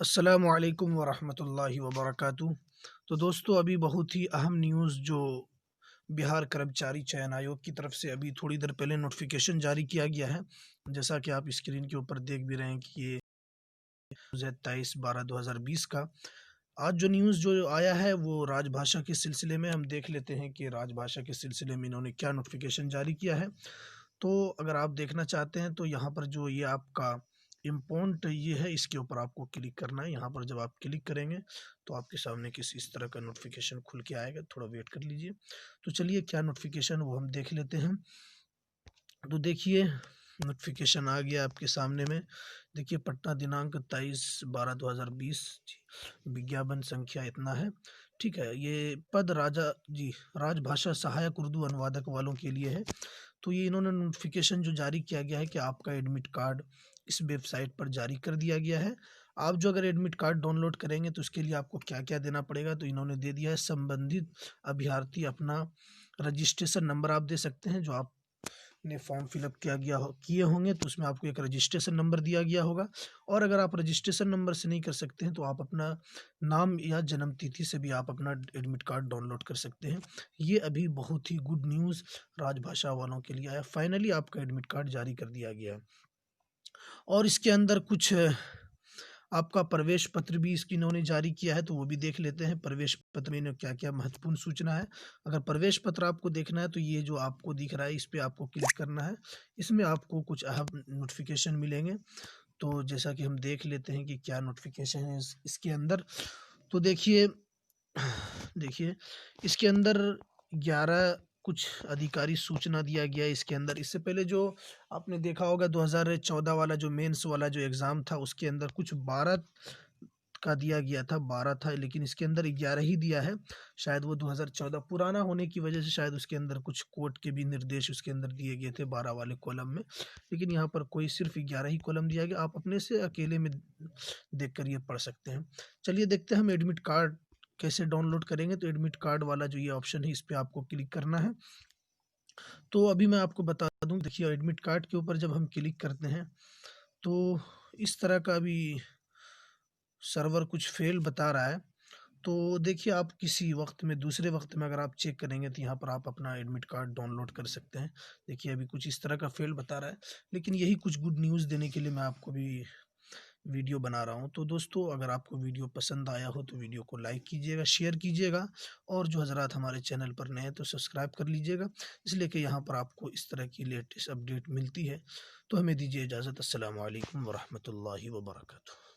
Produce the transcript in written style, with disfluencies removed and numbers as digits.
अस्सलामुअलैकुम वरहमतुल्लाहि वबरकातुहू। तो दोस्तों, अभी बहुत ही अहम न्यूज़ जो बिहार कर्मचारी चयन आयोग की तरफ से अभी थोड़ी देर पहले नोटिफिकेशन जारी किया गया है। जैसा कि आप स्क्रीन के ऊपर देख भी रहे हैं कि ये 23/12/2020 का आज जो न्यूज़ जो आया है वो राजभाषा के सिलसिले में। हम देख लेते हैं कि राजभाषा के सिलसिले में इन्होंने क्या नोटिफिकेशन जारी किया है। तो अगर आप देखना चाहते हैं तो यहाँ पर जो ये आपका इम्पोर्ट ये है, इसके ऊपर आपको क्लिक करना है। यहाँ पर जब आप क्लिक करेंगे तो आपके सामने किसी इस तरह का नोटिफिकेशन खुल के आएगा। थोड़ा वेट कर लीजिए। तो चलिए, क्या नोटिफिकेशन वो हम देख लेते हैं। तो देखिए, नोटिफिकेशन आ गया आपके सामने में। देखिए, पटना दिनांक 23/12/2020, विज्ञापन संख्या इतना है। ठीक है, ये पद राजभाषा सहायक उर्दू अनुवादक वालों के लिए है। तो ये इन्होंने नोटिफिकेशन जो जारी किया गया है कि आपका एडमिट कार्ड इस वेबसाइट पर जारी कर दिया गया है। आप जो अगर एडमिट कार्ड डाउनलोड करेंगे तो उसके लिए आपको क्या क्या देना पड़ेगा, तो इन्होंने दे दिया है। संबंधित अभ्यर्थी अपना रजिस्ट्रेशन नंबर आप दे सकते हैं। जो आपने फॉर्म फिलअप किए होंगे तो उसमें आपको एक रजिस्ट्रेशन नंबर दिया गया होगा। और अगर आप रजिस्ट्रेशन नंबर से नहीं कर सकते हैं तो आप अपना नाम या जन्म तिथि से भी आप अपना एडमिट कार्ड डाउनलोड कर सकते हैं। ये अभी बहुत ही गुड न्यूज़ राजभाषा वालों के लिए आया। फाइनली आपका एडमिट कार्ड जारी कर दिया गया है। और इसके अंदर कुछ आपका प्रवेश पत्र भी इसकी इन्होंने जारी किया है, तो वो भी देख लेते हैं। प्रवेश पत्र में क्या क्या महत्वपूर्ण सूचना है। अगर प्रवेश पत्र आपको देखना है तो ये जो आपको दिख रहा है इस पर आपको क्लिक करना है। इसमें आपको कुछ अहम नोटिफिकेशन मिलेंगे। तो जैसा कि हम देख लेते हैं कि क्या नोटिफिकेशन है इसके अंदर। तो देखिए देखिए इसके अंदर 11 कुछ अधिकारी सूचना दिया गया है इसके अंदर। इससे पहले जो आपने देखा होगा 2014 वाला जो मेंस वाला जो एग्ज़ाम था उसके अंदर कुछ 12 का दिया गया था, 12 था, लेकिन इसके अंदर 11 ही दिया है। शायद वो 2014 पुराना होने की वजह से शायद उसके अंदर कुछ कोर्ट के भी निर्देश उसके अंदर दिए गए थे 12 वाले कॉलम में। लेकिन यहाँ पर कोई सिर्फ 11 ही कॉलम दिया गया। आप अपने से अकेले में देख कर ये पढ़ सकते हैं। चलिए देखते हैं हम एडमिट कार्ड कैसे डाउनलोड करेंगे। तो एडमिट कार्ड वाला जो ये ऑप्शन है इस पर आपको क्लिक करना है। तो अभी मैं आपको बता दूं, देखिए एडमिट कार्ड के ऊपर जब हम क्लिक करते हैं तो इस तरह का भी सर्वर कुछ फेल बता रहा है। तो देखिए, आप किसी वक्त में दूसरे वक्त में अगर आप चेक करेंगे तो यहाँ पर आप अपना एडमिट कार्ड डाउनलोड कर सकते हैं। देखिए, अभी कुछ इस तरह का फेल बता रहा है, लेकिन यही कुछ गुड न्यूज़ देने के लिए मैं आपको भी वीडियो बना रहा हूँ। तो दोस्तों, अगर आपको वीडियो पसंद आया हो तो वीडियो को लाइक कीजिएगा, शेयर कीजिएगा, और जो हजरात हमारे चैनल पर नए हैं तो सब्सक्राइब कर लीजिएगा, इसलिए कि यहाँ पर आपको इस तरह की लेटेस्ट अपडेट मिलती है। तो हमें दीजिए इजाज़त। अस्सलामु अलैकुम वरहमतुल्लाहि वबरकातुहू।